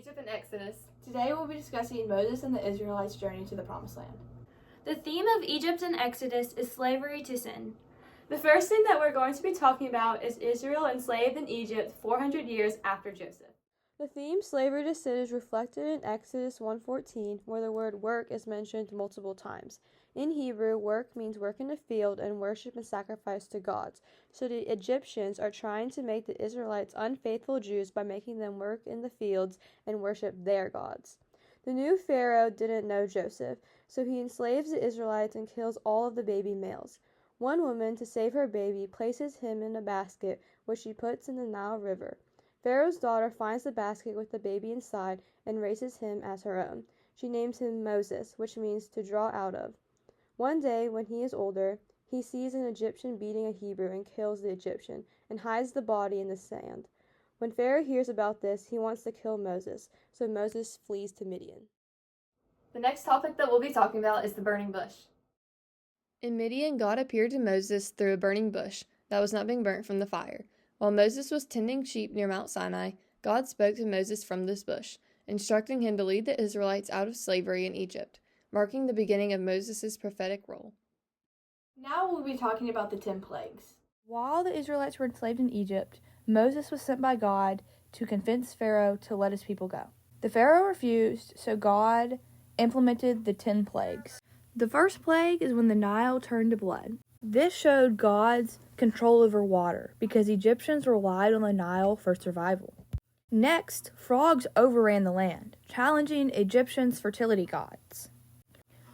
Egypt and Exodus. Today we'll be discussing Moses and the Israelites' journey to the Promised Land. The theme of Egypt and Exodus is slavery to sin. The first thing that we're going to be talking about is Israel enslaved in Egypt 400 years after Joseph. The theme slavery to sin is reflected in Exodus 1:14, where the word work is mentioned multiple times. In Hebrew, work means work in the field and worship and sacrifice to gods. So the Egyptians are trying to make the Israelites unfaithful Jews by making them work in the fields and worship their gods. The new Pharaoh didn't know Joseph, so he enslaves the Israelites and kills all of the baby males. One woman, to save her baby, places him in a basket, which she puts in the Nile River. Pharaoh's daughter finds the basket with the baby inside and raises him as her own. She names him Moses, which means to draw out of. One day, when he is older, he sees an Egyptian beating a Hebrew and kills the Egyptian and hides the body in the sand. When Pharaoh hears about this, he wants to kill Moses, so Moses flees to Midian. The next topic that we'll be talking about is the burning bush. In Midian, God appeared to Moses through a burning bush that was not being burnt from the fire. While Moses was tending sheep near Mount Sinai, God spoke to Moses from this bush, instructing him to lead the Israelites out of slavery in Egypt, marking the beginning of Moses' prophetic role. Now we'll be talking about the 10 plagues. While the Israelites were enslaved in Egypt, Moses was sent by God to convince Pharaoh to let his people go. The Pharaoh refused, so God implemented the 10 plagues. The first plague is when the Nile turned to blood. This showed God's control over water because Egyptians relied on the Nile for survival. Next, frogs overran the land, challenging Egyptians' fertility gods.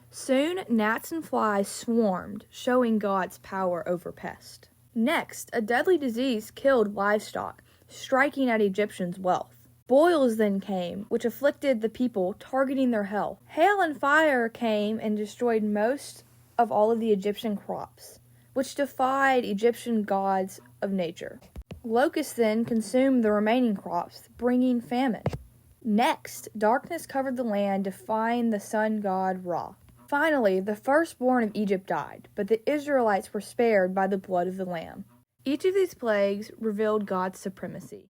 Soon, gnats and flies swarmed, showing God's power over pests. Next, a deadly disease killed livestock, striking at Egyptians' wealth. Boils then came, which afflicted the people, targeting their health. Hail and fire came and destroyed most of all of the Egyptian crops, which defied Egyptian gods of nature. Locusts then consumed the remaining crops, bringing famine. Next, darkness covered the land, defying the sun god Ra. Finally, the firstborn of Egypt died, but the Israelites were spared by the blood of the Lamb. Each of these plagues revealed God's supremacy.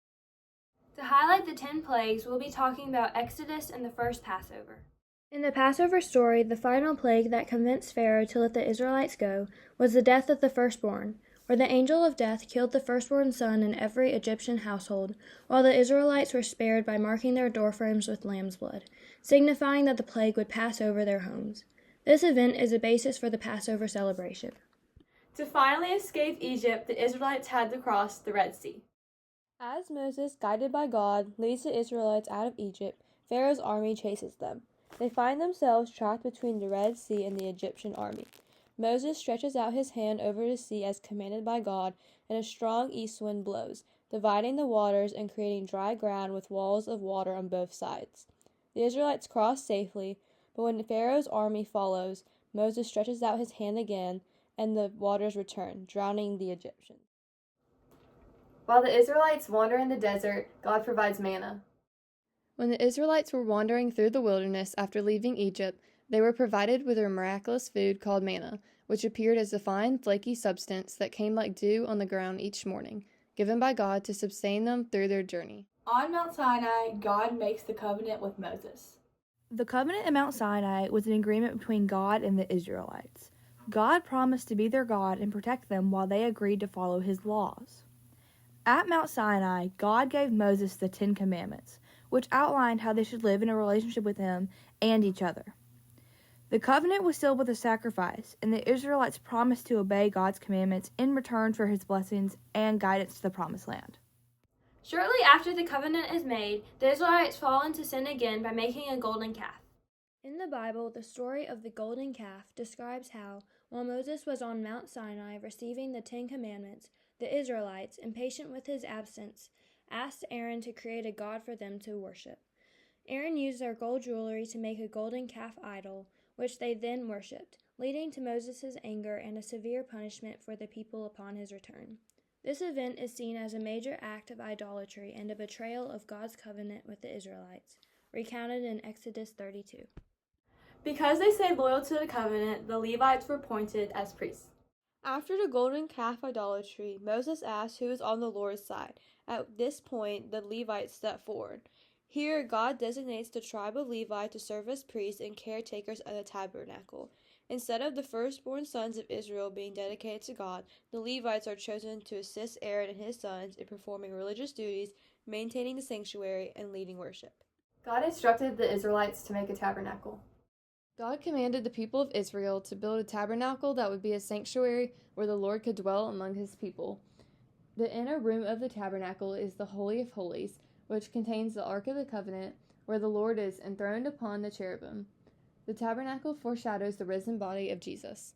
To highlight the 10 plagues, we'll be talking about Exodus and the first Passover. In the Passover story, the final plague that convinced Pharaoh to let the Israelites go was the death of the firstborn, where the angel of death killed the firstborn son in every Egyptian household, while the Israelites were spared by marking their doorframes with lamb's blood, signifying that the plague would pass over their homes. This event is a basis for the Passover celebration. To finally escape Egypt, the Israelites had to cross the Red Sea. As Moses, guided by God, leads the Israelites out of Egypt, Pharaoh's army chases them. They find themselves trapped between the Red Sea and the Egyptian army. Moses stretches out his hand over the sea as commanded by God, and a strong east wind blows, dividing the waters and creating dry ground with walls of water on both sides. The Israelites cross safely, but when Pharaoh's army follows, Moses stretches out his hand again, and the waters return, drowning the Egyptians. While the Israelites wander in the desert, God provides manna. When the Israelites were wandering through the wilderness after leaving Egypt, they were provided with a miraculous food called manna, which appeared as a fine, flaky substance that came like dew on the ground each morning, given by God to sustain them through their journey. On Mount Sinai, God makes the covenant with Moses. The covenant at Mount Sinai was an agreement between God and the Israelites. God promised to be their God and protect them while they agreed to follow his laws. At Mount Sinai, God gave Moses the 10 Commandments, which outlined how they should live in a relationship with him and each other. The covenant was sealed with a sacrifice, and the Israelites promised to obey God's commandments in return for his blessings and guidance to the Promised Land. Shortly after the covenant is made, the Israelites fall into sin again by making a golden calf. In the Bible, the story of the golden calf describes how, while Moses was on Mount Sinai receiving the 10 Commandments, the Israelites, impatient with his absence, asked Aaron to create a god for them to worship. Aaron used their gold jewelry to make a golden calf idol, which they then worshipped, leading to Moses' anger and a severe punishment for the people upon his return. This event is seen as a major act of idolatry and a betrayal of God's covenant with the Israelites, recounted in Exodus 32. Because they stayed loyal to the covenant, the Levites were appointed as priests. After the golden calf idolatry, Moses asked who was on the Lord's side. At this point, the Levites stepped forward. Here, God designates the tribe of Levi to serve as priests and caretakers of the tabernacle. Instead of the firstborn sons of Israel being dedicated to God, the Levites are chosen to assist Aaron and his sons in performing religious duties, maintaining the sanctuary, and leading worship. God instructed the Israelites to make a tabernacle. God commanded the people of Israel to build a tabernacle that would be a sanctuary where the Lord could dwell among his people. The inner room of the tabernacle is the Holy of Holies, which contains the Ark of the Covenant, where the Lord is enthroned upon the cherubim. The tabernacle foreshadows the risen body of Jesus.